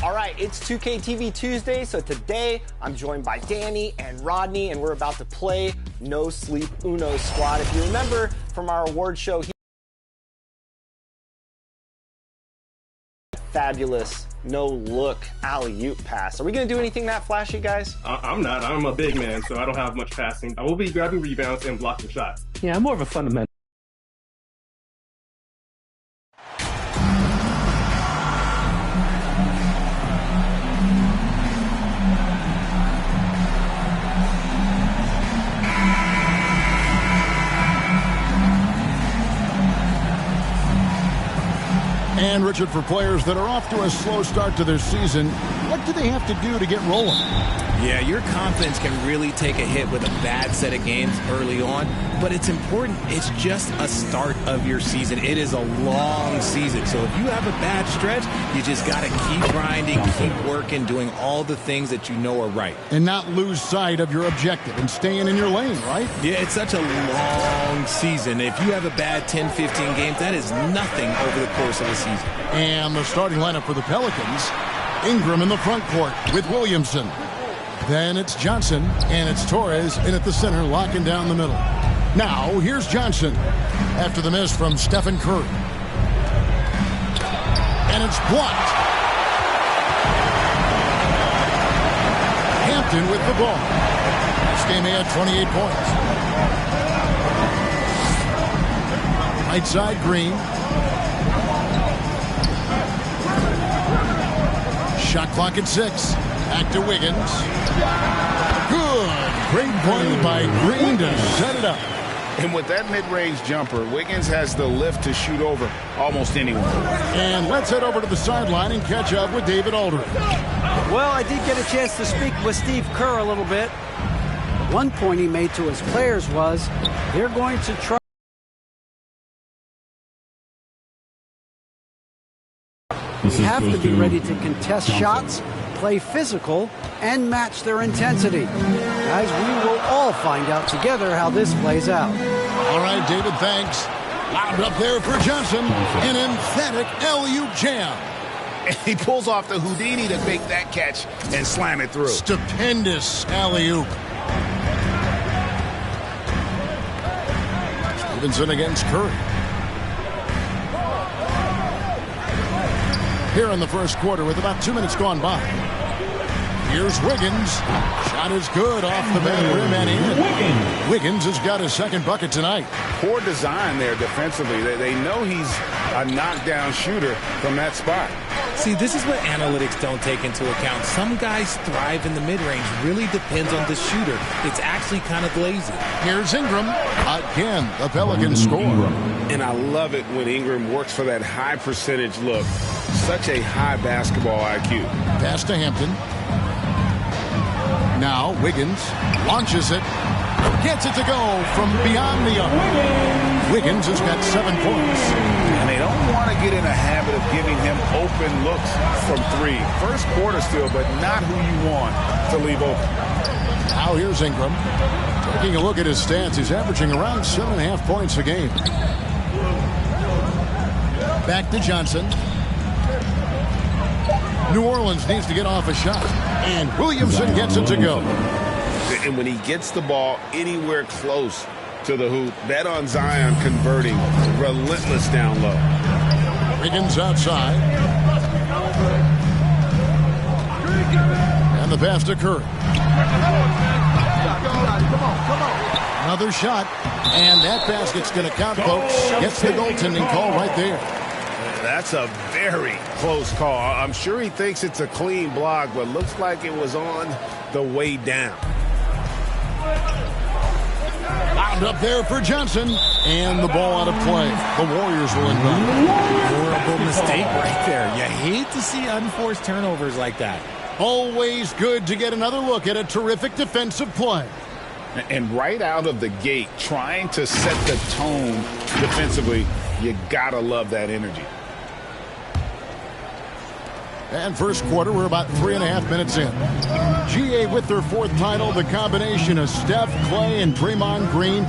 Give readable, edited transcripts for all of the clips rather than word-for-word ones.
All right, it's 2K TV Tuesday, so today I'm joined by Danny and Rodney, and we're about to play No Sleep Uno Squad. If you remember from our award show, fabulous no-look alley-oop pass. Are we going to do anything that flashy, guys? I'm not. I'm a big man, so I don't have much passing. I will be grabbing rebounds and blocking shots. Yeah, I'm more of a fundamental. And Richard, for players that are off to a slow start to their season, what do they have to do to get rolling? Yeah, your confidence can really take a hit with a bad set of games early on, but it's important. It's just a start of your season. It is a long season, so if you have a bad stretch, you just got to keep grinding, keep working, doing all the things that you know are right. And not lose sight of your objective and staying in your lane, right? Yeah, it's such a long season. If you have a bad 10, 15 games, that is nothing over the course of a season. And the starting lineup for the Pelicans, Ingram in the front court with Williamson. Then it's Johnson, and it's Torres in at the center, locking down the middle. Now, here's Johnson after the miss from Stephen Curry. And it's blocked. Hampton with the ball. This game had 28 points. Right side, Green. Shot clock at 6. Back to Wiggins. Good. Great play by Green to set it up. And with that mid-range jumper, Wiggins has the lift to shoot over almost anyone. And let's head over to the sideline and catch up with David Aldridge. Well, I did get a chance to speak with Steve Kerr a little bit. One point he made to his players was they're going to try. You have to be ready to contest shots, play physical, and match their intensity. Guys, we will all find out together how this plays out. All right, David, thanks. Lobbed up there for Johnson. An emphatic alley-oop jam. And he pulls off the Houdini to make that catch and slam it through. Stupendous alley-oop. Stevenson against Curry. Here in the first quarter with about 2 minutes gone by. Here's Wiggins. Shot is good off the back rim and in. Wiggins has got his second bucket tonight. Poor design there defensively. They know he's a knockdown shooter from that spot. See, this is what analytics don't take into account. Some guys thrive in the mid-range. Really depends on the shooter. It's actually kind of lazy. Here's Ingram. Again, the Pelicans score. And I love it when Ingram works for that high percentage look. Such a high basketball IQ. Pass to Hampton. Now Wiggins launches it. Gets it to go from beyond the arc. Wiggins has got 7 points. And they don't want to get in a habit of giving him open looks from 3. First quarter still, but not who you want to leave open. Now here's Ingram. Taking a look at his stats, he's averaging around 7.5 points a game. Back to Johnson. New Orleans needs to get off a shot. And Williamson gets it to go. And when he gets the ball anywhere close to the hoop, bet on Zion converting, relentless down low. Wiggins outside. And the pass to Curry. Another shot. And that basket's going to count, folks. Gets the goaltending call right there. That's a very close call. I'm sure he thinks it's a clean block, but looks like it was on the way down. Lobbed up there for Johnson. And the ball out of play. The Warriors will inbound. Horrible mistake right there. You hate to see unforced turnovers like that. Always good to get another look at a terrific defensive play. And right out of the gate, trying to set the tone defensively, you gotta love that energy. And first quarter, we're about 3.5 minutes in. GA with their 4th title, the combination of Steph, Clay, and Draymond Green,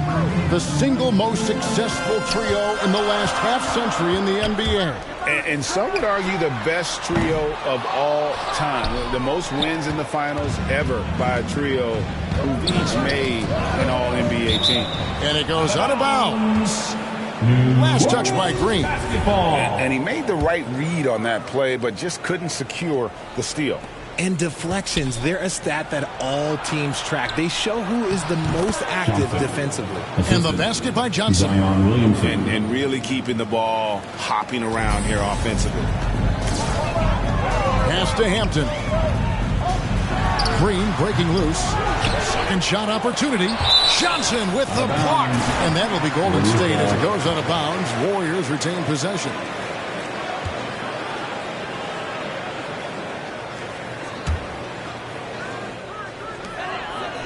the single most successful trio in the last half-century in the NBA. And some would argue the best trio of all time. The most wins in the finals ever by a trio who've each made an All-NBA team. And it goes out of bounds. Last touch by Green. And he made the right read on that play, but just couldn't secure the steal. And deflections, they're a stat that all teams track. They show who is the most active defensively. And the basket by Johnson. And really keeping the ball hopping around here offensively. Pass to Hampton. Green breaking loose. Second shot opportunity. Johnson with the block. And that'll be Golden State as it goes out of bounds. Warriors retain possession.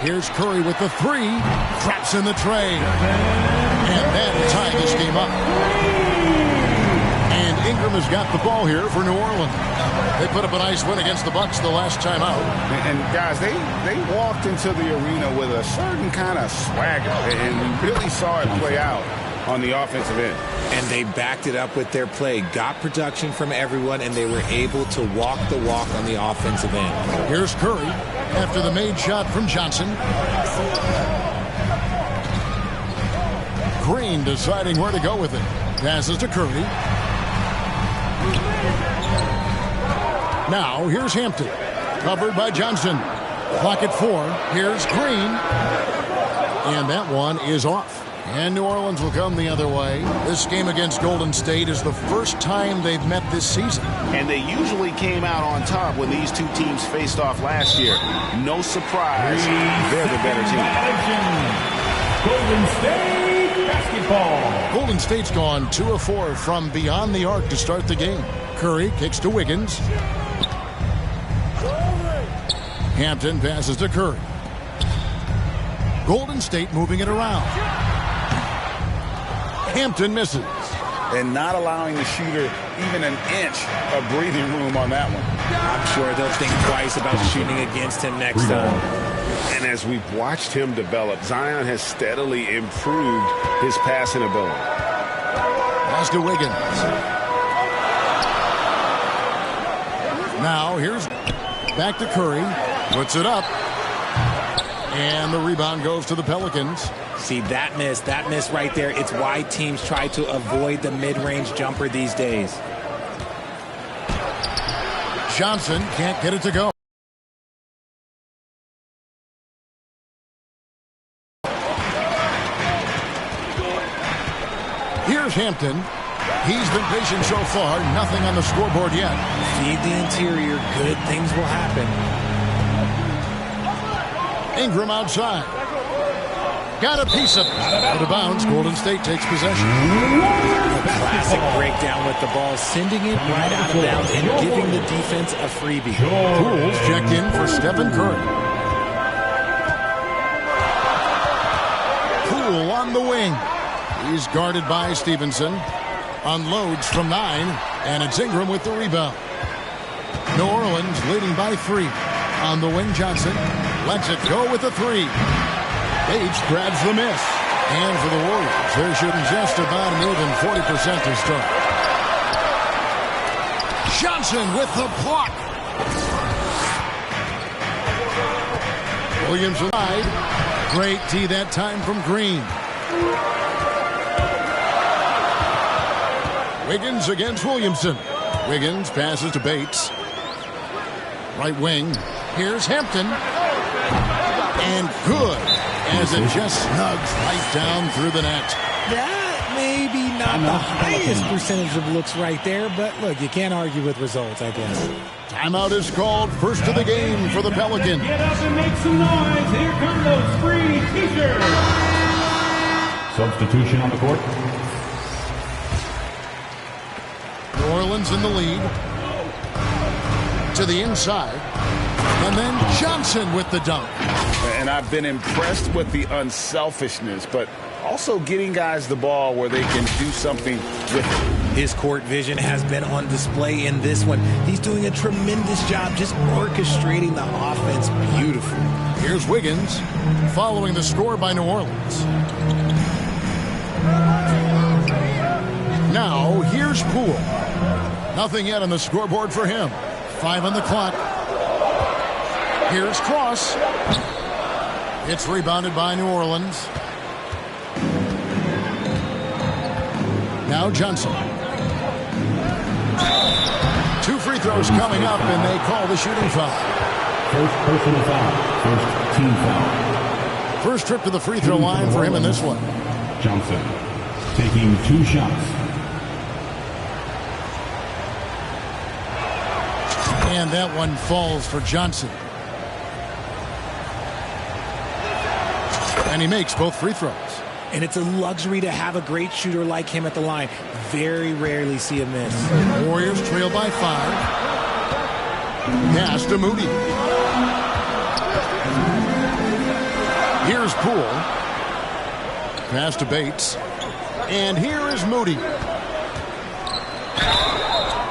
Here's Curry with the three. Traps in the tray. And that'll tie this game up. And Ingram has got the ball here for New Orleans. They put up a nice win against the Bucks the last time out. And guys, they walked into the arena with a certain kind of swagger. And we really saw it play out on the offensive end. And they backed it up with their play. Got production from everyone, and they were able to walk the walk on the offensive end. Here's Curry after the made shot from Johnson. Green deciding where to go with it. Passes to Curry. Now here's Hampton. Covered by Johnson. Clock at 4. Here's Green. And that one is off. And New Orleans will come the other way. This game against Golden State is the first time they've met this season. And they usually came out on top when these two teams faced off last year. No surprise, they're the better team. Golden State basketball. Golden State's gone 2 of 4 from beyond the arc to start the game. Curry kicks to Wiggins. Hampton passes to Curry. Golden State moving it around. Hampton misses. And not allowing the shooter even an inch of breathing room on that one. I'm sure they'll think twice about shooting against him next time. And as we've watched him develop, Zion has steadily improved his passing ability. Pass to Wiggins. Now here's back to Curry. Puts it up. And the rebound goes to the Pelicans. See, that miss right there, it's why teams try to avoid the mid-range jumper these days. Johnson can't get it to go. Here's Hampton. He's been patient so far. Nothing on the scoreboard yet. Feed the interior. Good things will happen. Ingram outside. Got a piece of it. Out of bounds. Golden State takes possession. A classic breakdown with the ball, sending it right out of bounds and giving the defense a freebie. Poole's checked in for Stephen Curry. Poole on the wing. He's guarded by Stevenson. Unloads from 9, and it's Ingram with the rebound. New Orleans leading by 3. On the wing, Johnson lets it go with the 3. Bates grabs the miss. And for the Warriors, they're shooting just about more than 40% to start. Johnson with the block. Williamson side. Great tee that time from Green. Wiggins against Williamson. Wiggins passes to Bates. Right wing. Here's Hampton. And good. As it just snugs right down through the net. That may be not the highest percentage of looks right there, but look, you can't argue with results, I guess. Timeout is called. First of the game for the Pelicans. Get up and make some noise. Here come those free t-shirts. Substitution on the court. New Orleans in the lead. To the inside. And then Johnson with the dunk. And I've been impressed with the unselfishness, but also getting guys the ball where they can do something with it. His court vision has been on display in this one. He's doing a tremendous job just orchestrating the offense beautifully. Here's Wiggins following the score by New Orleans. Now here's Poole. Nothing yet on the scoreboard for him. 5 on the clock. Here's Cross. It's rebounded by New Orleans. Now Johnson. 2 free throws coming up, and they call the shooting foul. First personal foul. First team foul. First trip to the free throw line for him in this one. Johnson taking 2 shots. And that one falls for Johnson. And he makes both free throws. And it's a luxury to have a great shooter like him at the line. Very rarely see a miss. Warriors trail by 5. Pass to Moody. Here's Poole. Pass to Bates. And here is Moody.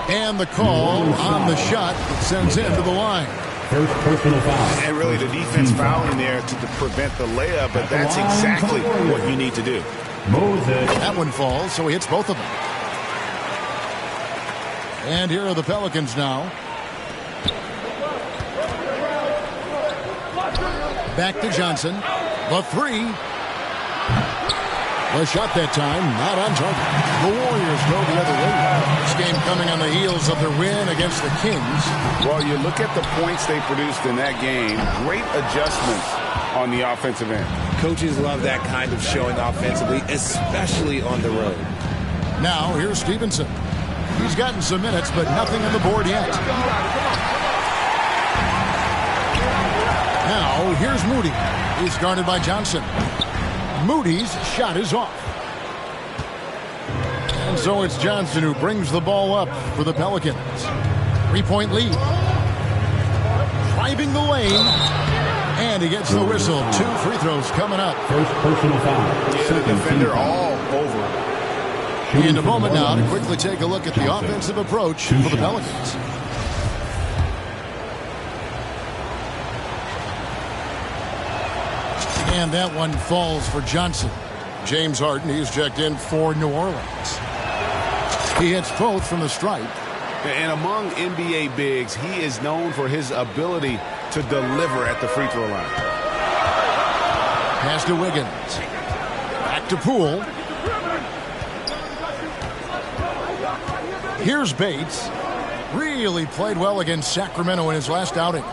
And the call on the shot that sends him to the line. First personal foul. And really the defense fouling there to prevent the layup, but that's exactly what you need to do. Moses. That one falls, so he hits both of them. And here are the Pelicans now. Back to Johnson. The 3. The shot that time, not on target. The Warriors go the other way. This game coming on the heels of their win against the Kings. Well, you look at the points they produced in that game. Great adjustments on the offensive end. Coaches love that kind of showing offensively, especially on the road. Now, here's Stevenson. He's gotten some minutes, but nothing on the board yet. Now, here's Moody. He's guarded by Johnson. Moody's shot is off. And so it's Johnson who brings the ball up for the Pelicans. 3-point lead. Driving the lane. And he gets the whistle. 2 free throws coming up. First personal foul. Yeah, the defender all over. In a moment now to quickly take a look at the offensive approach for the Pelicans. And that one falls for Johnson. James Harden, he's checked in for New Orleans. He hits both from the stripe. And among NBA bigs, he is known for his ability to deliver at the free throw line. Pass to Wiggins. Back to Poole. Here's Bates. Really played well against Sacramento in his last outing.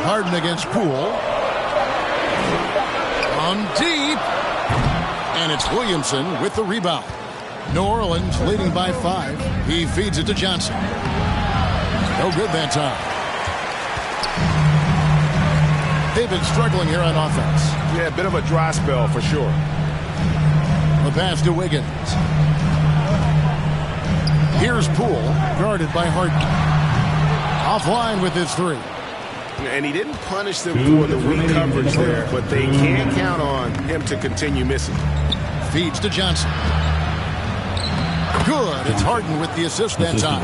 Harden against Poole. On deep. And it's Williamson with the rebound. New Orleans leading by 5. He feeds it to Johnson. No good that time. They've been struggling here on offense. Yeah, a bit of a dry spell for sure. The pass to Wiggins. Here's Poole, guarded by Harden. Offline with his 3. And he didn't punish them for the weak coverage there, but they can't count on him to continue missing. Feeds to Johnson. Good. It's Harden with the assist that time.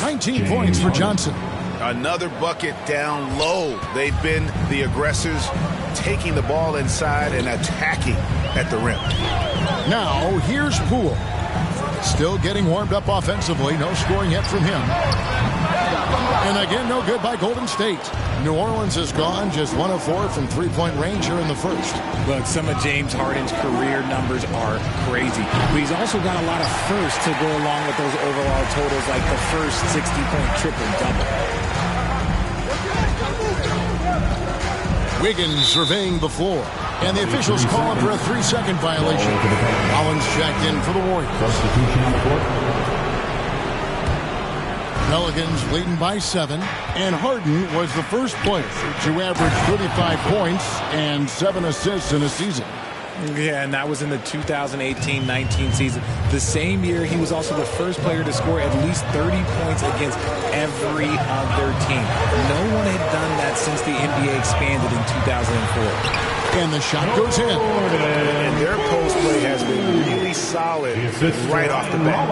19 points for Johnson. Another bucket down low. They've been the aggressors, taking the ball inside and attacking at the rim. Now, here's Poole. Still getting warmed up offensively. No scoring yet from him. And again, no good by Golden State. New Orleans has gone just 1 of 4 from 3-point range here in the first. Look, some of James Harden's career numbers are crazy. But he's also got a lot of firsts to go along with those overall totals, like the first 60-point triple-double. Wiggins surveying the floor. And the officials call him for a 3-second violation. Collins checked in for the Warriors. Substitution on the court. Pelicans leading by 7. And Harden was the first player to average 35 points and 7 assists in a season. Yeah, and that was in the 2018-19 season. The same year, he was also the first player to score at least 30 points against every other team. No one had done that since the NBA expanded in 2004. And the shot goes in. And their post play has been really solid right off the bat.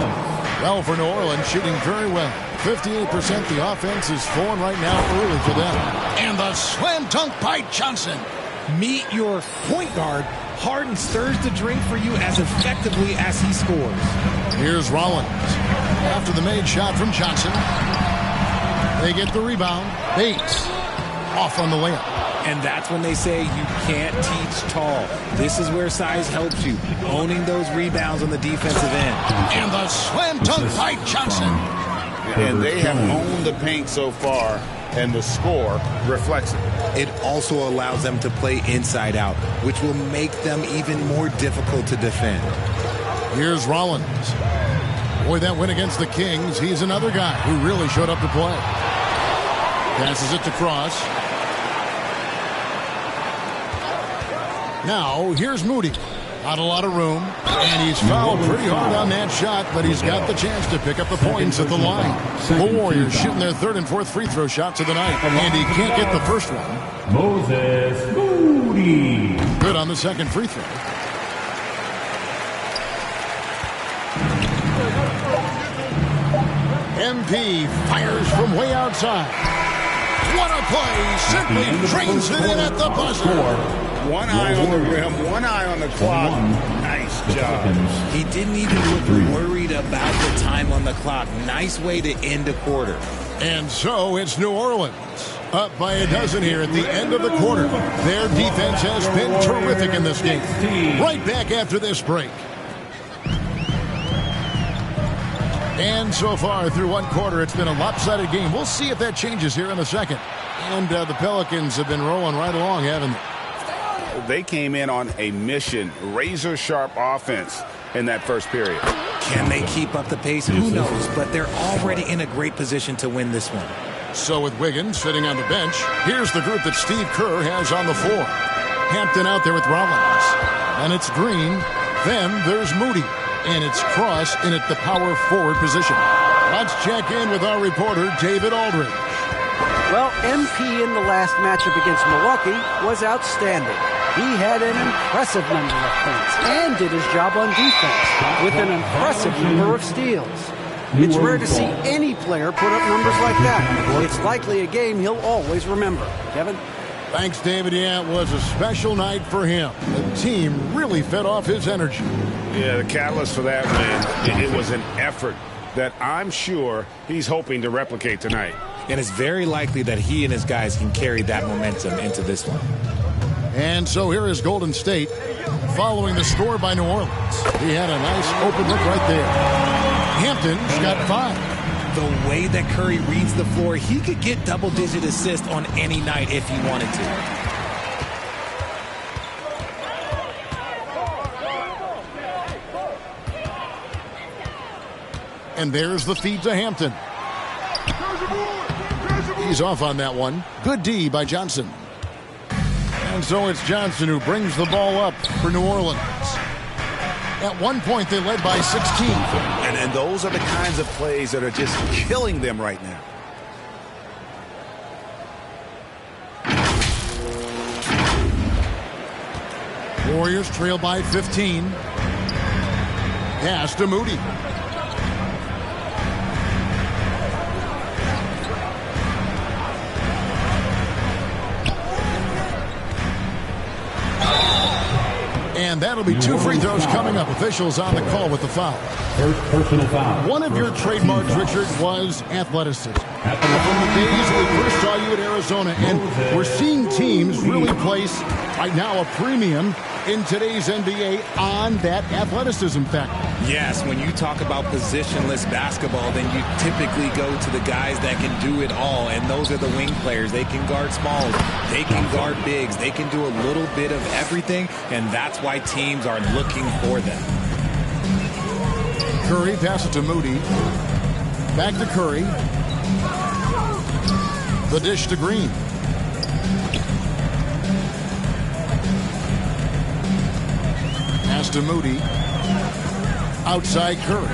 Well, for New Orleans, shooting very well. 58% the offense is falling right now early for them. And the slam dunk by Johnson. Meet your point guard Harden stirs the drink for you as effectively as he scores. Here's Rollins. After the made shot from Johnson. They get the rebound. Bates off on the layup. And that's when they say you can't teach tall. This is where size helps you, owning those rebounds on the defensive end. And the slam dunk by Johnson. And they have owned the paint so far, and the score reflects it. It also allows them to play inside out, which will make them even more difficult to defend. Here's Rollins. Boy, that win against the Kings, he's another guy who really showed up to play. Passes it to Cross. Now, here's Moody. Not a lot of room, and he's fouled pretty hard on that shot, but he's got the chance to pick up the points at the line. The Warriors shooting their third and fourth free throw shots of the night, and he can't get the first one. Moses Moody. Good on the second free throw. MP fires from way outside. What a play! Simply drains it in at the buzzer. One eye on the rim, one eye on the clock. Nice job. He didn't even look worried about the time on the clock. Nice way to end a quarter. And so it's New Orleans. Up by a dozen here at the end of the quarter. Their defense has been terrific in this game. Right back after this break. And so far through one quarter, it's been a lopsided game. We'll see if that changes here in the second. And the Pelicans have been rolling right along, haven't they? They came in on a mission, razor-sharp offense in that first period. Can they keep up the pace? Who knows? But they're already in a great position to win this one. So with Wiggins sitting on the bench, here's the group that Steve Kerr has on the floor. Hampton out there with Rollins. And it's Green. Then there's Moody. And it's Cross in at the power forward position. Let's check in with our reporter, David Aldridge. Well, MP in the last matchup against Milwaukee was outstanding. He had an impressive number of points and did his job on defense with an impressive number of steals. It's rare to see any player put up numbers like that. It's likely a game he'll always remember. Kevin? Thanks, David. Yeah, it was a special night for him. The team really fed off his energy. Yeah, the catalyst for that win, it was an effort that I'm sure he's hoping to replicate tonight. And it's very likely that he and his guys can carry that momentum into this one. And so here is Golden State following the score by New Orleans. He had a nice open look right there. Hampton's got 5. The way that Curry reads the floor, he could get double-digit assists on any night if he wanted to. And there's the feed to Hampton. He's off on that one. Good D by Johnson. And so it's Johnson who brings the ball up for New Orleans. At one point, they led by 16. And those are the kinds of plays that are just killing them right now. Warriors trail by 15. Pass to Moody. And that'll be 2 free throws coming up. Officials on the call with the foul. First personal foul. One of your trademarks, Richard, was athleticism. From the days we first saw you at Arizona, and we're seeing teams really place, right now, a premium in today's NBA on that athleticism factor. Yes, when you talk about positionless basketball, then you typically go to the guys that can do it all, and those are the wing players. They can guard smalls, they can guard bigs, they can do a little bit of everything, and that's why teams are looking for them. Curry passes to Moody. Back to Curry. The dish to Green. Pass to Moody. Outside Curry.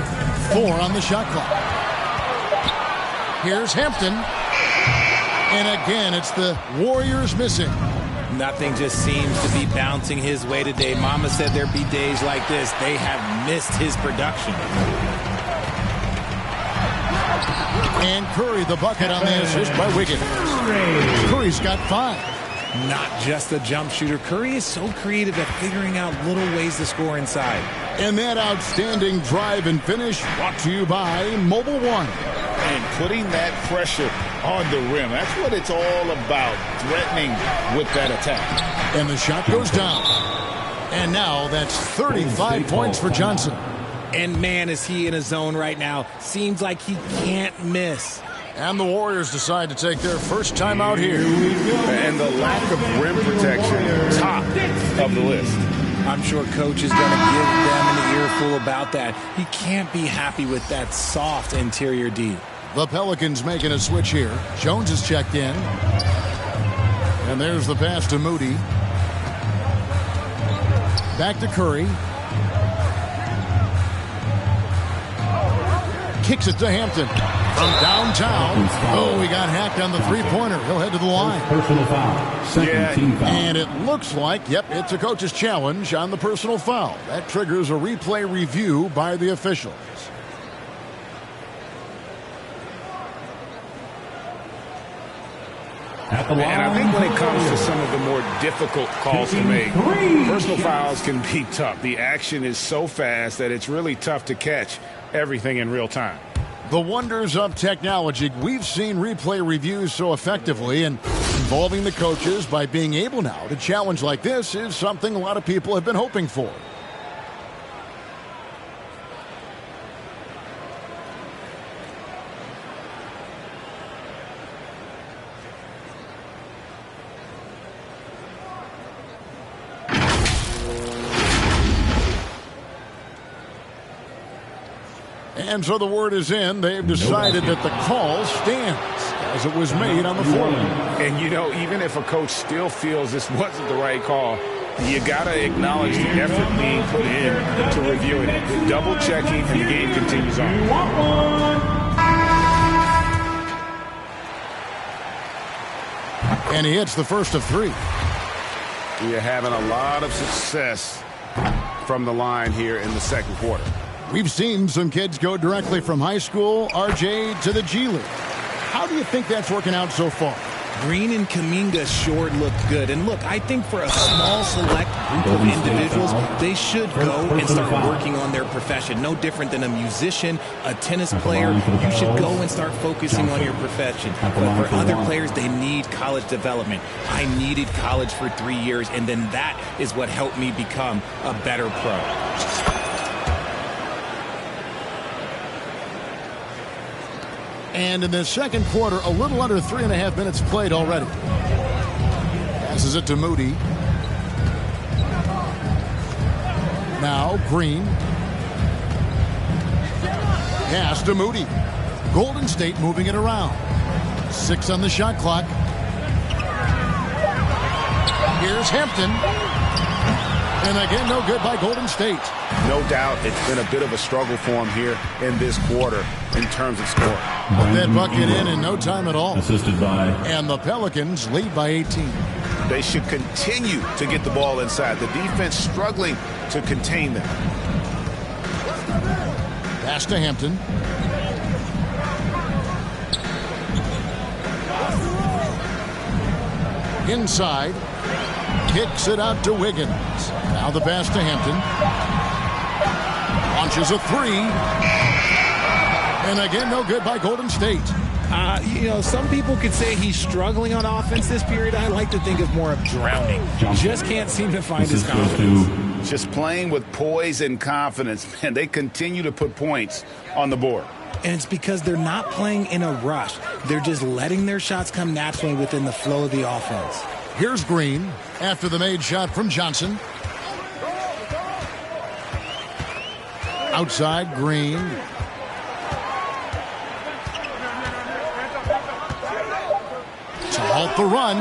4 on the shot clock. Here's Hampton. And again, it's the Warriors missing. Nothing just seems to be bouncing his way today. Mama said there'd be days like this. They have missed his production. And Curry, the bucket on the assist by Wiggins. Curry's got 5. not just a jump shooter. Curry is so creative at figuring out little ways to score inside. And that outstanding drive and finish brought to you by Mobile One. And putting that pressure on the rim. That's what it's all about, threatening with that attack. And the shot goes down. And now that's 35 points for Johnson. And man, is he in a zone right now. Seems like he can't miss. And the Warriors decide to take their first time out here. And the lack of rim protection, top of the list. I'm sure coach is going to give them an earful about that. He can't be happy with that soft interior D. The Pelicans making a switch here. Jones is checked in. And there's the pass to Moody. Back to Curry. Kicks it to Hampton. From downtown. Oh, he got hacked on the three-pointer. He'll head to the line. Personal foul. Second team foul. And it looks like, yep, it's a coach's challenge on the personal foul. That triggers a replay review by the officials. And I think when it comes to some of the more difficult calls to make, personal fouls can be tough. The action is so fast that it's really tough to catch everything in real time. The wonders of technology. We've seen replay reviews so effectively, and involving the coaches by being able now to challenge like this is something a lot of people have been hoping for. And so the word is in. They've decided that the call stands as it was made on the floor. And, you know, even if a coach still feels this wasn't the right call, you got to acknowledge the effort being put in to reviewing it. Double checking, and the game continues on. And he hits the first of three. You're having a lot of success from the line here in the second quarter. We've seen some kids go directly from high school, RJ, to the G League. How do you think that's working out so far? Green and Kuminga sure look good. And look, I think for a small select group of individuals, they should go and start working on their profession. No different than a musician, a tennis player. You should go and start focusing on your profession. But for other players, they need college development. I needed college for 3 years, and then that is what helped me become a better pro. And in the second quarter, a little under 3.5 minutes played already. Passes it to Moody. Now Green. Pass to Moody. Golden State moving it around. 6 on the shot clock. Here's Hampton. And again, no good by Golden State. No doubt it's been a bit of a struggle for him here in this quarter in terms of scoring. Put that bucket in no time at all. Assisted by. And the Pelicans lead by 18. They should continue to get the ball inside. The defense struggling to contain them. Pass to Hampton. Inside. Kicks it out to Wiggins. Now the pass to Hampton. Launches a three. And again, no good by Golden State. You know, some people could say he's struggling on offense this period. I like to think of more of drowning. Just can't seem to find his confidence. Just playing with poise and confidence. Man, they continue to put points on the board. And it's because they're not playing in a rush. They're just letting their shots come naturally within the flow of the offense. Here's Green after the made shot from Johnson. Outside, Green. To halt the run.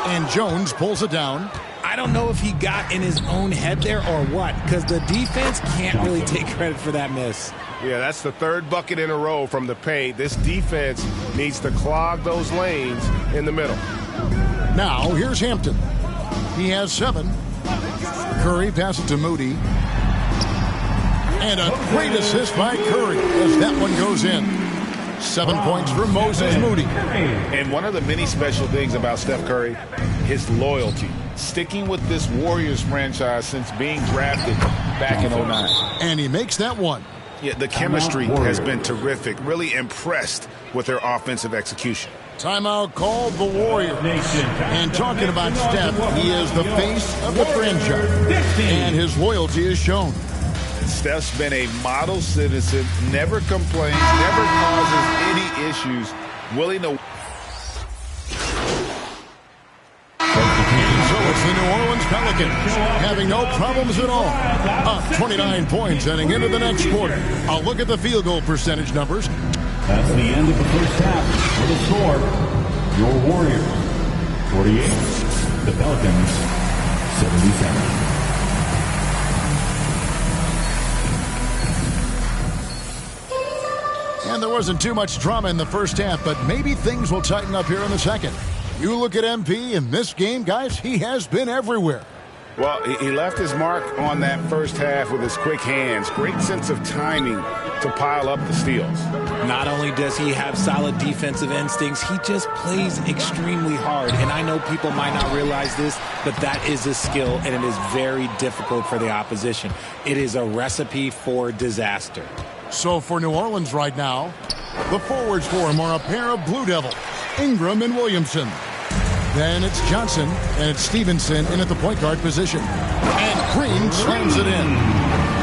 And Jones pulls it down. I don't know if he got in his own head there or what, because the defense can't really take credit for that miss. Yeah, that's the third bucket in a row from the paint. This defense needs to clog those lanes in the middle. Now, here's Hampton. He has 7. Curry passes to Moody. And a great assist by Curry as that one goes in. 7 points for Moses Moody. And one of the many special things about Steph Curry, his loyalty. Sticking with this Warriors franchise since being drafted back in 09. And he makes that one. Yeah, the chemistry has been terrific. Really impressed with their offensive execution. Timeout called the Warriors. And talking about Steph, he is the face of the franchise. And his loyalty is shown. Steph's been a model citizen, never complains, never causes any issues, willing to... So it's the New Orleans Pelicans having no problems at all. Up 29 points heading into the next quarter. I'll look at the field goal percentage numbers. That's the end of the first half. For the score, your Warriors 48, the Pelicans 77. And there wasn't too much drama in the first half, but maybe things will tighten up here in the second. You look at MP in this game, guys, he has been everywhere. Well, he left his mark on that first half with his quick hands. Great sense of timing to pile up the steals. Not only does he have solid defensive instincts, he just plays extremely hard. And I know people might not realize this, but that is a skill, and it is very difficult for the opposition. It is a recipe for disaster. So for New Orleans right now, the forwards for him are a pair of Blue Devils, Ingram and Williamson. Then it's Johnson, and it's Stevenson in at the point guard position. And Green slams it in.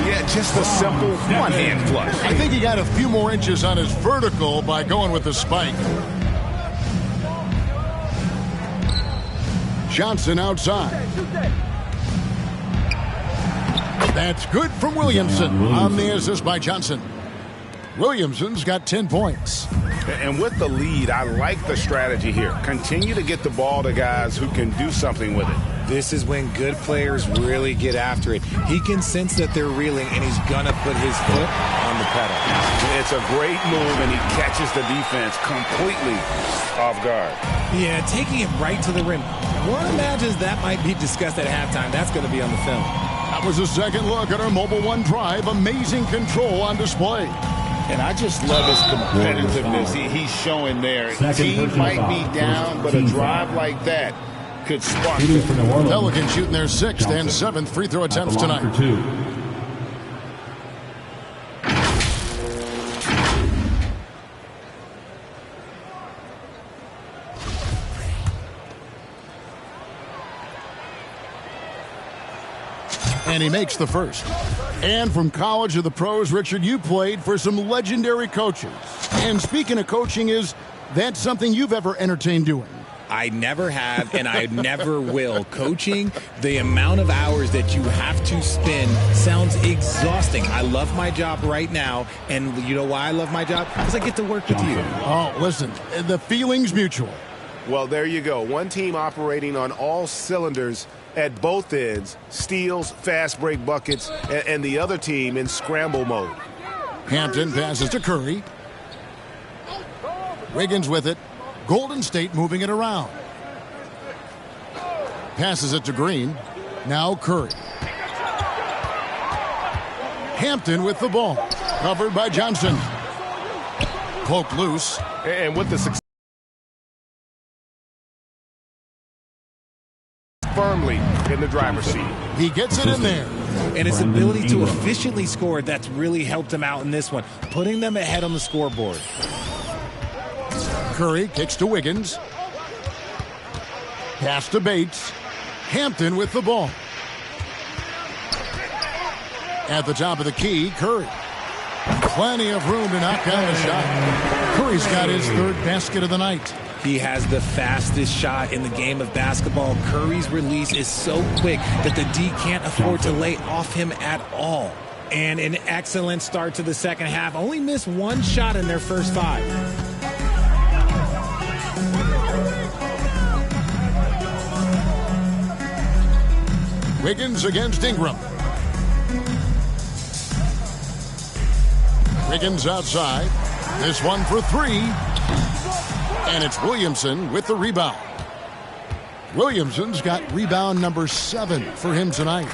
Yeah, just a simple one-hand flush. I think he got a few more inches on his vertical by going with the spike. Johnson outside. That's good from Williamson on the assist by Johnson. Williamson's got 10 points. And with the lead, I like the strategy here. Continue to get the ball to guys who can do something with it. This is when good players really get after it. He can sense that they're reeling, and he's going to put his foot on the pedal. It's a great move, and he catches the defense completely off guard. Yeah, taking it right to the rim. One imagines that might be discussed at halftime. That's going to be on the film. That was a second look at our Mobile One drive. Amazing control on display. And I just love his competitiveness he's showing there. Team might be down, but a drive like that could spark it. Pelicans shooting their 6th and 7th free throw attempts tonight. And he makes the first. And from college to the pros, Richard, you played for some legendary coaches. And speaking of coaching, is that something you've ever entertained doing? I never have, and I never will. Coaching, the amount of hours that you have to spend sounds exhausting. I love my job right now, and you know why I love my job? Because I get to work with you. Oh, listen, the feeling's mutual. Well, there you go. One team operating on all cylinders at both ends, steals, fast break buckets, and the other team in scramble mode. Hampton passes to Curry. Wiggins with it. Golden State moving it around. Passes it to Green. Now Curry. Hampton with the ball. Covered by Johnson. Poked loose. And with the success firmly in the driver's seat. He gets it in there. And his ability to efficiently score, that's really helped him out in this one, putting them ahead on the scoreboard. Curry kicks to Wiggins. Pass to Bates. Hampton with the ball. At the top of the key, Curry. Plenty of room to knock down the shot. Curry's got his 3rd basket of the night. He has the fastest shot in the game of basketball. Curry's release is so quick that the D can't afford to lay off him at all. And an excellent start to the second half. Only missed 1 shot in their first 5. Wiggins against Ingram. Wiggins outside. This one for 3. And it's Williamson with the rebound. Williamson's got rebound number 7 for him tonight.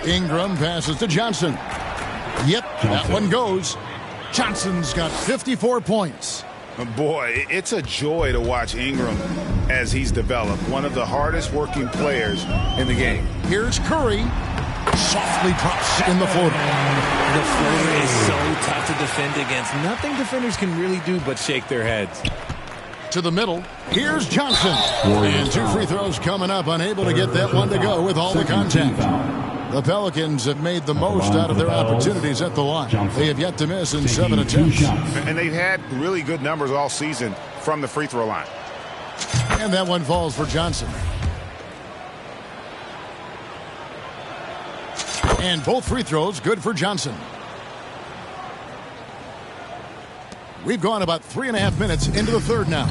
Ingram passes to Johnson. Yep, that one goes. Johnson's got 54 points. Boy, it's a joy to watch Ingram as he's developed. One of the hardest working players in the game. Here's Curry. Softly drops in the floater. The floater is so tough to defend against. Nothing defenders can really do but shake their heads. To the middle. Here's Johnson. And 2 free throws coming up. Unable to get that one to go with all the contact. The Pelicans have made the most out of their opportunities at the line. They have yet to miss in 7 attempts. And they've had really good numbers all season from the free throw line. And that one falls for Johnson. And both free throws good for Johnson. We've gone about 3.5 minutes into the third now.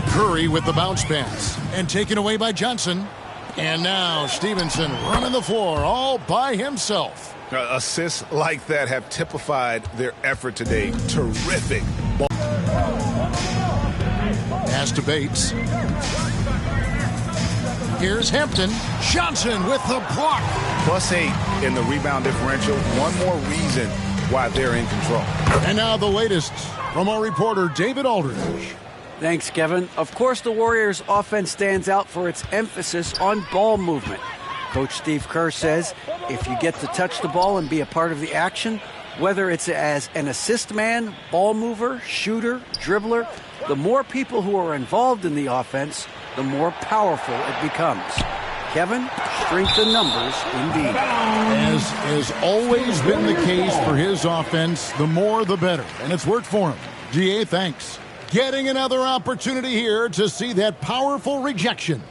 Curry with the bounce pass. And taken away by Johnson. And now Stevenson running the floor all by himself. Assists like that have typified their effort today. Terrific. Pass to Bates. Here's Hampton. Johnson with the block. +8 in the rebound differential. One more reason why they're in control. And now the latest from our reporter, David Aldridge. Thanks, Kevin. Of course, the Warriors' offense stands out for its emphasis on ball movement. Coach Steve Kerr says if you get to touch the ball and be a part of the action, whether it's as an assist man, ball mover, shooter, dribbler, the more people who are involved in the offense, the more powerful it becomes. Kevin, strength in numbers indeed. As has always been the case for his offense, the more the better. And it's worked for him. GA, thanks. Getting another opportunity here to see that powerful rejection.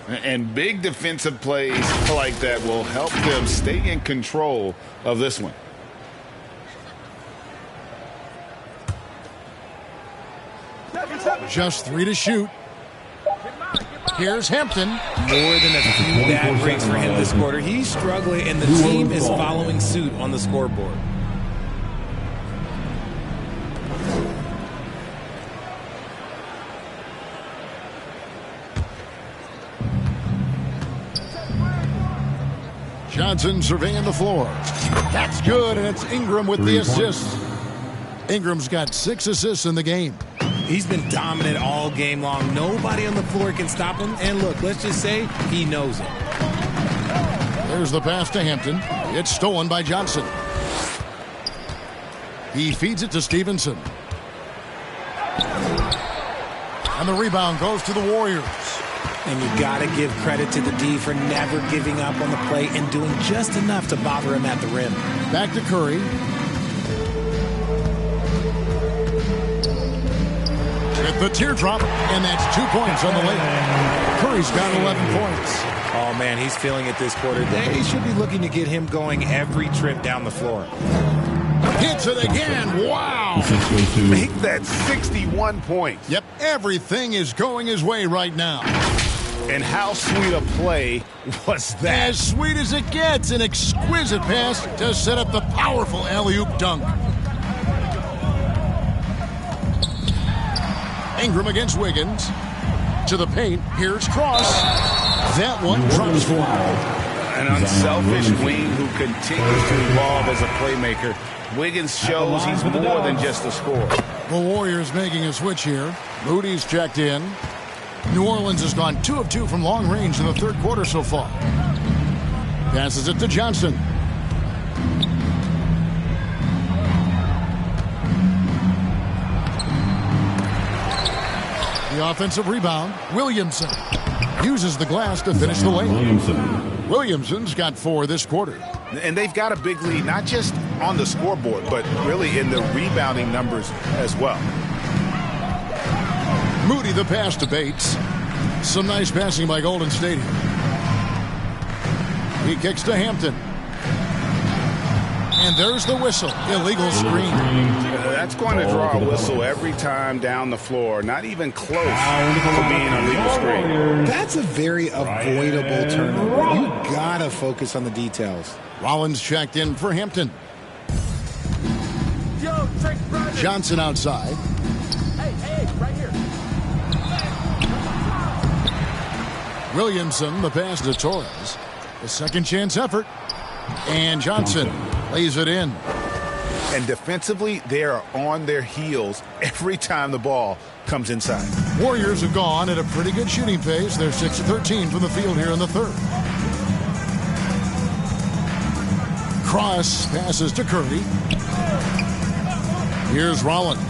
And big defensive plays like that will help them stay in control of this one. Just 3 to shoot. Here's Hampton. More than a few bad breaks for him this quarter. He's struggling, and the team is following suit on the scoreboard. Johnson surveying the floor. That's good, and it's Ingram with the assist. Ingram's got 6 assists in the game. He's been dominant all game long. Nobody on the floor can stop him. And look, let's just say he knows it. There's the pass to Hampton. It's stolen by Johnson. He feeds it to Stevenson. And the rebound goes to the Warriors. And you got to give credit to the D for never giving up on the play and doing just enough to bother him at the rim. Back to Curry. With the teardrop, and that's 2 points on the layup. Curry's got 11 points. Oh, man, he's feeling it this quarter. They should be looking to get him going every trip down the floor. Hits it again. Wow. Make that 61 points. Yep, everything is going his way right now. And how sweet a play was that? As sweet as it gets, an exquisite pass to set up the powerful alley-oop dunk. Ingram against Wiggins. To the paint. Here's Cross. That one drops for an unselfish wing who continues to evolve as a playmaker. Wiggins shows he's more than just a scorer. The Warriors making a switch here. Moody's checked in. New Orleans has gone 2 of 2 from long range in the third quarter so far. Passes it to Johnson. The offensive rebound, Williamson. Uses the glass to finish the layup. Williamson's got 4 this quarter. And they've got a big lead, not just on the scoreboard, but really in the rebounding numbers as well. Moody the pass to Bates. Some nice passing by Golden State. He kicks to Hampton. And there's the whistle. Illegal screen. That's going to draw a whistle every time down the floor. Not even close to being a legal screen. That's a very avoidable turnover. You got to focus on the details. Rollins checked in for Hampton. Johnson outside. Hey, right here. Williamson, the pass to Torres. A second chance effort. And Johnson lays it in. And defensively, they are on their heels every time the ball comes inside. Warriors have gone at a pretty good shooting pace. They're 6 of 13 from the field here in the third. Cross passes to Curry. Here's Rollins.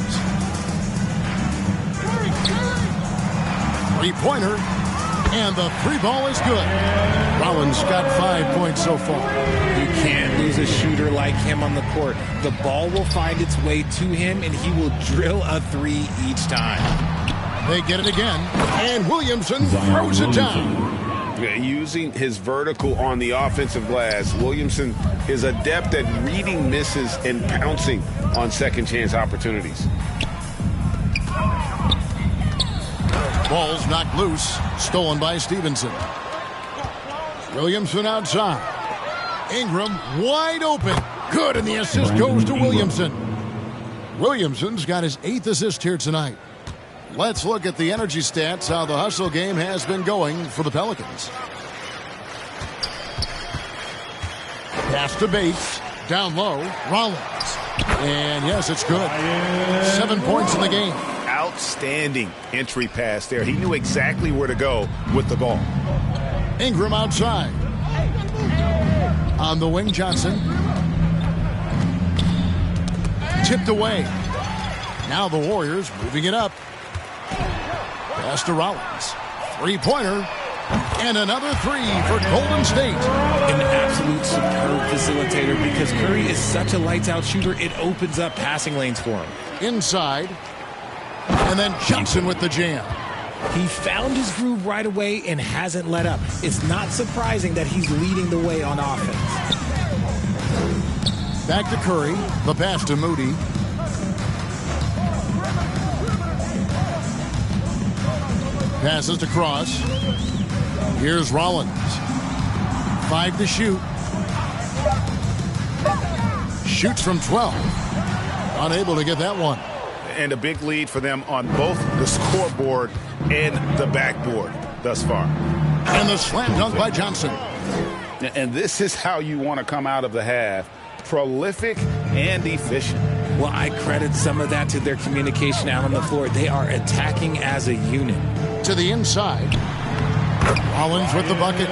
Three-pointer. And the three ball is good. Rollins got 5 points so far. You can't lose a shooter like him on the court. The ball will find its way to him, and he will drill a three each time. They get it again, and Williamson throws it down. Using his vertical on the offensive glass, Williamson is adept at reading misses and pouncing on second chance opportunities. Ball's knocked loose, stolen by Stevenson. Williamson outside. Ingram wide open. Good, and the assist goes to Williamson. Williamson's got his 8th assist here tonight. Let's look at the energy stats, how the hustle game has been going for the Pelicans. Pass to Bates. Down low. Rollins. And yes, it's good. 7 points in the game. Outstanding entry pass there. He knew exactly where to go with the ball. Ingram outside. On the wing, Johnson. Tipped away. Now the Warriors moving it up. Pass to Rollins. Three-pointer. And another three for Golden State. An absolute superb facilitator because Curry is such a lights-out shooter, it opens up passing lanes for him. Inside. And then Johnson with the jam. He found his groove right away and hasn't let up. It's not surprising that he's leading the way on offense. Back to Curry. The pass to Moody. Passes to Cross. Here's Rollins. 5 to shoot. Shoots from 12. Unable to get that one. And a big lead for them on both the scoreboard and the backboard thus far. And the slam dunk by Johnson. And this is how you want to come out of the half. Prolific and efficient. Well, I credit some of that to their communication out on the floor. They are attacking as a unit. To the inside. Rollins with the bucket.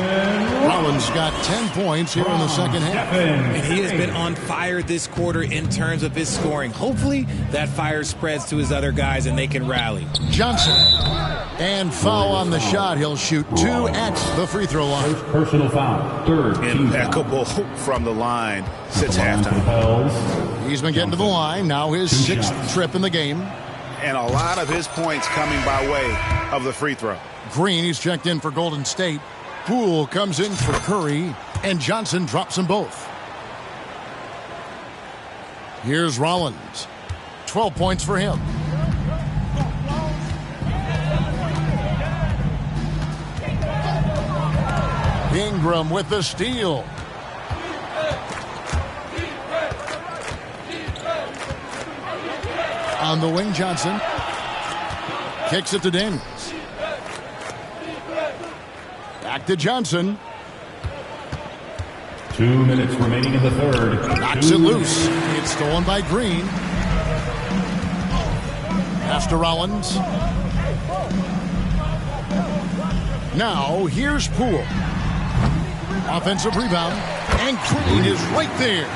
Rollins got 10 points here in the second half. And he has been on fire this quarter in terms of his scoring. Hopefully that fire spreads to his other guys and they can rally. Johnson. And foul on the shot. He'll shoot 2 at the free throw line. First personal foul. Third. Impeccable from the line since halftime. He's been getting to the line. Now his 6th trip in the game. And a lot of his points coming by way of the free throw. Green, he's checked in for Golden State. Poole comes in for Curry, and Johnson drops them both. Here's Rollins. 12 points for him. Ingram with the steal. On the wing, Johnson. Kicks it to Daniels. Back to Johnson. 2 minutes remaining in the third. Knocks it loose. It's stolen by Green. Pass to Rollins. Now, here's Poole. Offensive rebound. And Green is right there.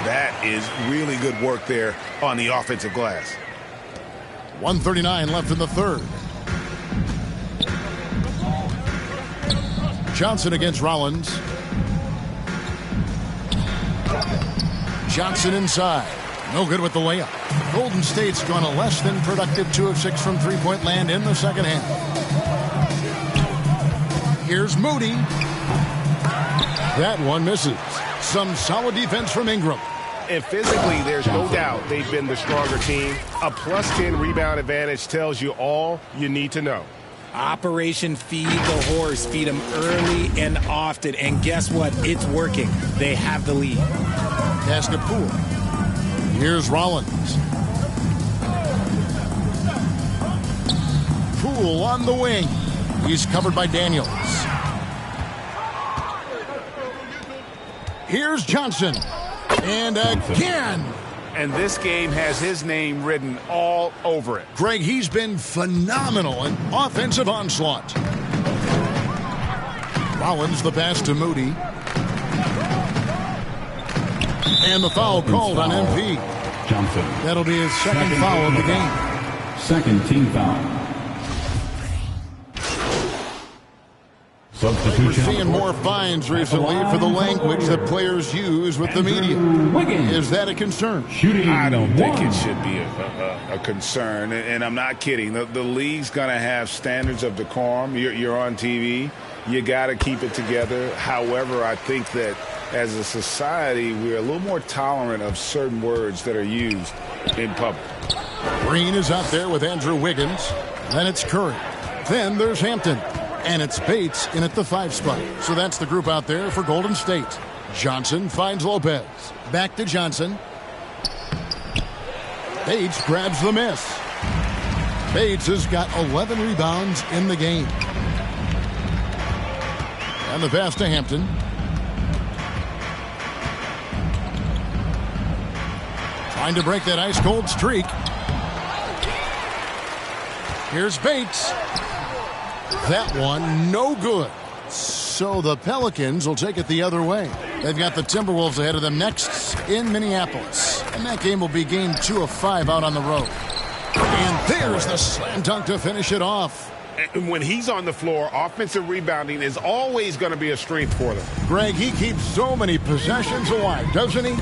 That is really good work there on the offensive glass. 1:39 left in the third. Johnson against Rollins. Johnson inside. No good with the layup. Golden State's gone a less than productive 2 of 6 from three-point land in the second half. Here's Moody. That one misses. Some solid defense from Ingram. And physically, there's no doubt they've been the stronger team. A plus 10 rebound advantage tells you all you need to know. Operation Feed the Horse. Feed them early and often. And guess what? It's working. They have the lead. Pass to Poole. Here's Rollins. Poole on the wing. He's covered by Daniels. Here's Johnson. And again. And this game has his name written all over it. Greg, he's been phenomenal in offensive onslaught. Rollins the pass to Moody. And the foul called on MP. Johnson. That'll be his second foul of the game. Second team foul. We're seeing more fines recently for the language that players use with the media. Is that a concern? I don't think it should be a concern, and I'm not kidding. The league's going to have standards of decorum. You're on TV. You got to keep it together. However, I think that as a society, we're a little more tolerant of certain words that are used in public. Green is out there with Andrew Wiggins. Then it's Curry. Then there's Hampton. And it's Bates in at the 5 spot. So that's the group out there for Golden State. Johnson finds Lopez. Back to Johnson. Bates grabs the miss. Bates has got 11 rebounds in the game. And the pass to Hampton. Trying to break that ice-cold streak. Here's Bates. That one, no good. So the Pelicans will take it the other way. They've got the Timberwolves ahead of them next in Minneapolis. And that game will be game 2 of 5 out on the road. And there's the slam dunk to finish it off. And when he's on the floor, offensive rebounding is always going to be a strength for them. Greg, he keeps so many possessions alive, doesn't he?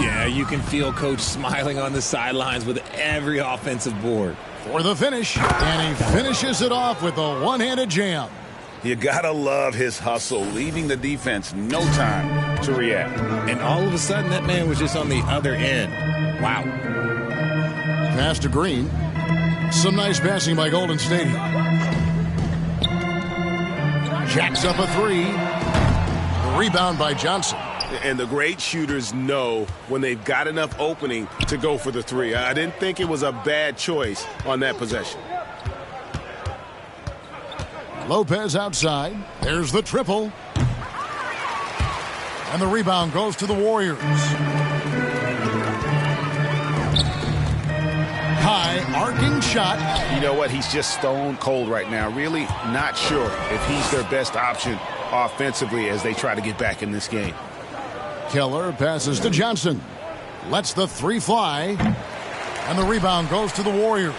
Yeah, you can feel Coach smiling on the sidelines with every offensive board. For the finish, and he finishes it off with a one-handed jam. You gotta love his hustle, leaving the defense no time to react. And all of a sudden, that man was just on the other end. Wow. Pass to Green. Some nice passing by Golden State. Jacks up a 3. Rebound by Johnson. And the great shooters know when they've got enough opening to go for the 3. I didn't think it was a bad choice on that possession. Lopez outside. There's the triple. And the rebound goes to the Warriors. High arcing shot. You know what? He's just stone cold right now. Really not sure if he's their best option offensively as they try to get back in this game. Keller passes to Johnson. Lets the 3 fly. And the rebound goes to the Warriors.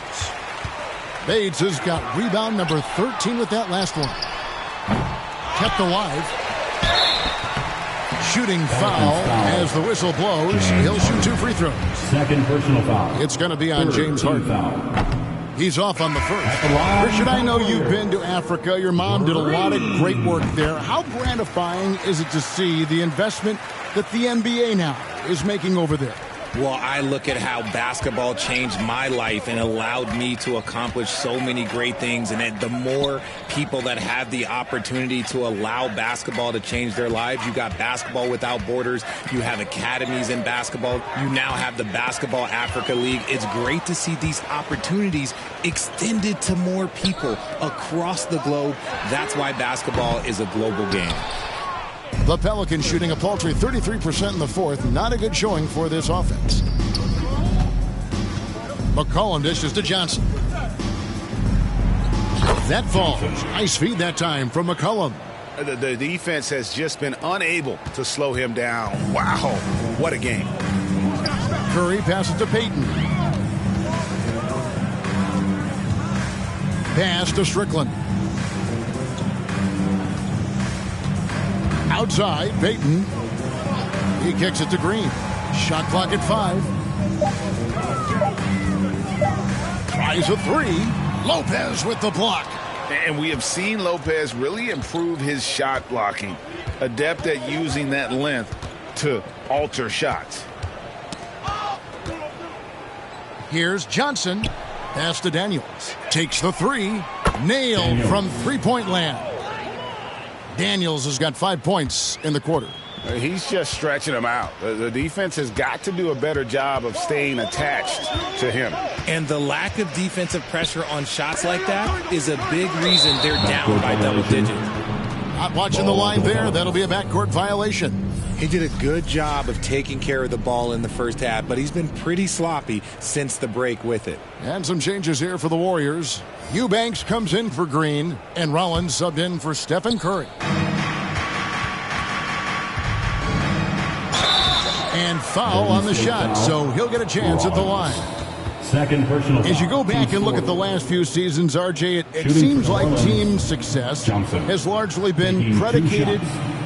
Bates has got rebound number 13 with that last one. Kept alive. Shooting foul as the whistle blows. He'll shoot 2 free throws. Second personal foul. It's going to be on James Harden. He's off on the first. Richard, I know you've been to Africa. Your mom did a lot of great work there. How gratifying is it to see the investment that the NBA now is making over there? Well, I look at how basketball changed my life and allowed me to accomplish so many great things. And the more people that have the opportunity to allow basketball to change their lives, you got Basketball Without Borders. You have academies in basketball. You now have the Basketball Africa League. It's great to see these opportunities extended to more people across the globe. That's why basketball is a global game. The Pelicans shooting a paltry 33% in the fourth. Not a good showing for this offense. McCollum dishes to Johnson. That falls. Nice feed that time from McCollum. The defense has just been unable to slow him down. Wow, what a game. Curry passes to Payton. Pass to Strickland. Outside, Payton. He kicks it to Green. Shot clock at 5. Tries a 3. Lopez with the block. And we have seen Lopez really improve his shot blocking. Adept at using that length to alter shots. Here's Johnson. Pass to Daniels. Takes the 3. Nailed from three-point land. Daniels has got 5 points in the quarter. He's just stretching him out. The defense has got to do a better job of staying attached to him. And the lack of defensive pressure on shots like that is a big reason they're down by double digits. Not watching the line there. That'll be a backcourt violation. He did a good job of taking care of the ball in the first half, but he's been pretty sloppy since the break with it. And some changes here for the Warriors. Eubanks comes in for Green, and Rollins subbed in for Stephen Curry. And foul on the shot, so he'll get a chance at the line. Second personal. As you go back and look at the last few seasons, RJ, it seems like team success has largely been predicated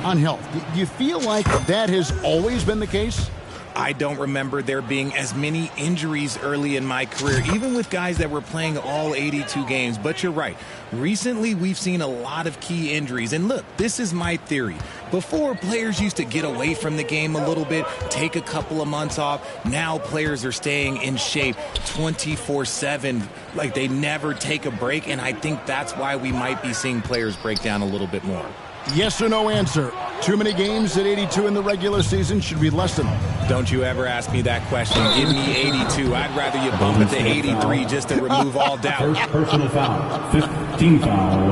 on health. Do you feel like that has always been the case? I don't remember there being as many injuries early in my career, even with guys that were playing all 82 games. But you're right. Recently, we've seen a lot of key injuries. And look, this is my theory. Before, players used to get away from the game a little bit, take a couple of months off. Now players are staying in shape 24/7, like they never take a break. And I think that's why we might be seeing players break down a little bit more. Yes or no answer. Too many games at 82 in the regular season should be less than. Don't you ever ask me that question. Give me 82. I'd rather you bump it to 83 just to remove all doubt. First personal foul. 15 foul.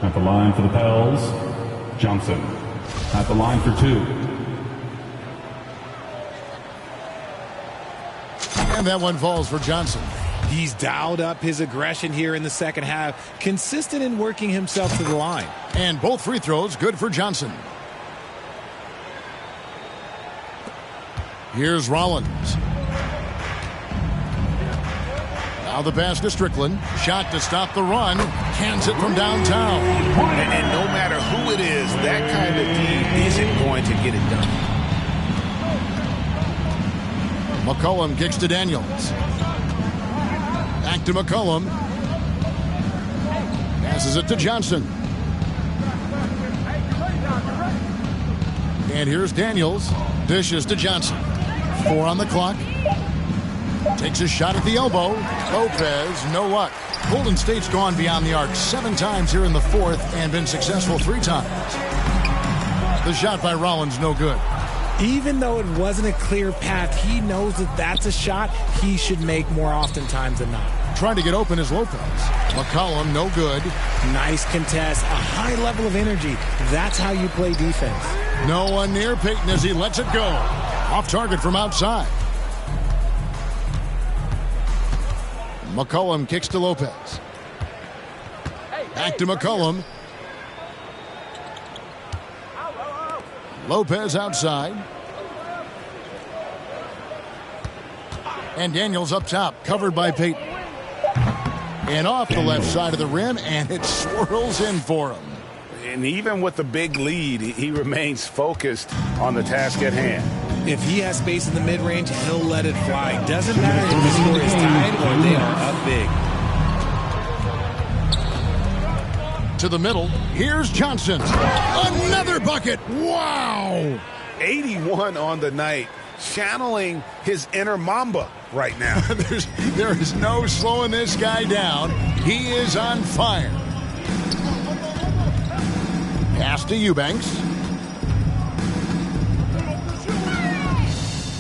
At the line for the Pels, Johnson. At the line for 2. And that one falls for Johnson. He's dialed up his aggression here in the second half, consistent in working himself to the line. And both free throws good for Johnson. Here's Rollins. Now the pass to Strickland. Shot to stop the run. Cans it from downtown. And no matter who it is, that kind of D isn't going to get it done. McCollum kicks to Daniels. Back to McCollum. Passes it to Johnson. And here's Daniels. Dishes to Johnson. 4 on the clock. Takes a shot at the elbow. Lopez, no luck. Golden State's gone beyond the arc 7 times here in the fourth and been successful 3 times. The shot by Rollins, no good. Even though it wasn't a clear path, he knows that that's a shot he should make more often times than not. Trying to get open is Lopez. McCollum, no good. Nice contest, a high level of energy. That's how you play defense. No one near Payton as he lets it go. Off target from outside. McCollum kicks to Lopez. Back to McCollum. Lopez outside. And Daniels up top, covered by Payton. And off the left side of the rim, and it swirls in for him. And even with the big lead, he remains focused on the task at hand. If he has space in the mid-range, he'll let it fly. Doesn't matter if the score is tied or they are up big. To the middle, here's Johnson. Another bucket. Wow. 81 on the night, channeling his inner Mamba right now. There is no slowing this guy down. He is on fire. Pass to Eubanks.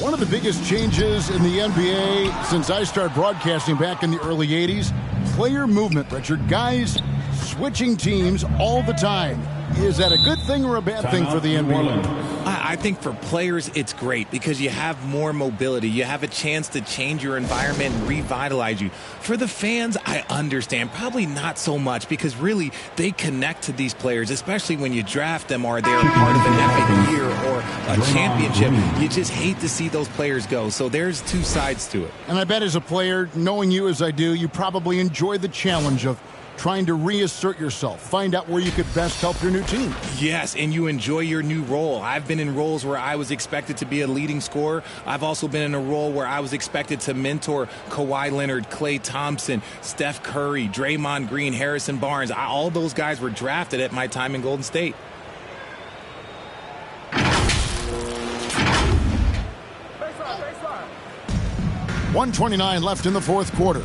One of the biggest changes in the NBA since I started broadcasting back in the early 80s, player movement, Richard. Guys switching teams all the time. Is that a good thing or a bad thing for the NBA? I think for players, it's great because you have more mobility. You have a chance to change your environment and revitalize you. For the fans, I understand. Probably not so much because really they connect to these players, especially when you draft them or they're part of an epic year or a championship. You just hate to see those players go. So there's 2 sides to it. And I bet as a player, knowing you as I do, you probably enjoy the challenge of trying to reassert yourself, find out where you could best help your new team. Yes, and you enjoy your new role. I've been in roles where I was expected to be a leading scorer. I've also been in a role where I was expected to mentor Kawhi Leonard, Klay Thompson, Steph Curry, Draymond Green, Harrison Barnes. All those guys were drafted at my time in Golden State. 1:29 left in the fourth quarter.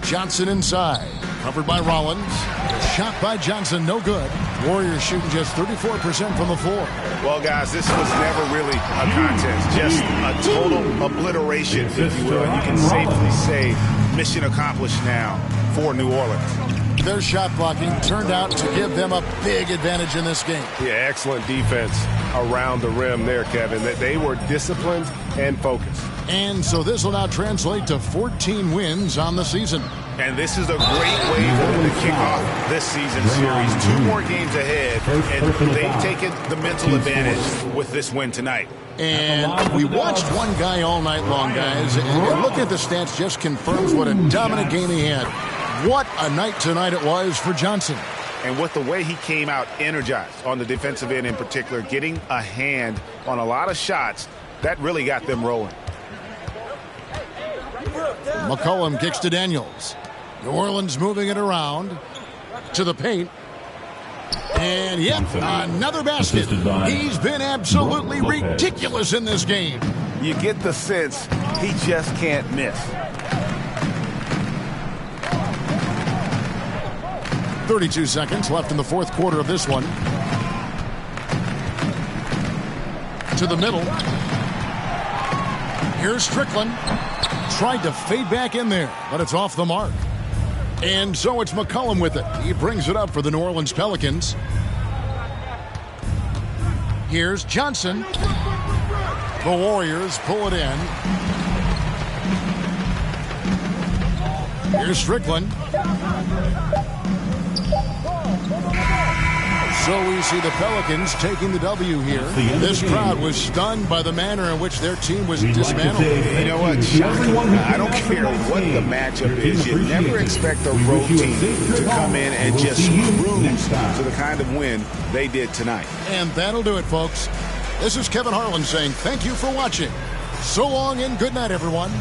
Johnson inside, covered by Rollins. A shot by Johnson, no good. Warriors shooting just 34% from the floor. Well, guys, this was never really a contest, just a total obliteration, if you will. And you can safely say mission accomplished now for New Orleans. Their shot blocking turned out to give them a big advantage in this game. Yeah, excellent defense around the rim there, Kevin. They were disciplined and focused. And so this will now translate to 14 wins on the season. And this is a great way for them to kick off this season series. 2 more games ahead, and they've taken the mental advantage with this win tonight. And we watched one guy all night long, guys, and looking at the stats just confirms what a dominant game he had. What a night tonight it was for Johnson. And with the way he came out energized on the defensive end in particular, getting a hand on a lot of shots, that really got them rolling. McCollum kicks to Daniels. New Orleans moving it around to the paint. And yep, another basket. He's been absolutely ridiculous in this game. You get the sense he just can't miss. 32 seconds left in the fourth quarter of this one. To the middle. Here's Strickland. Tried to fade back in there, but it's off the mark. And so it's McCollum with it. He brings it up for the New Orleans Pelicans. Here's Johnson. The Warriors pull it in. Here's Strickland. So we see the Pelicans taking the W here. This crowd was stunned by the manner in which their team was dismantled. You know what? I don't care what the matchup is. You never expect a road team to come in and just cruise to the kind of win they did tonight. And that'll do it, folks. This is Kevin Harlan saying thank you for watching. So long and good night, everyone.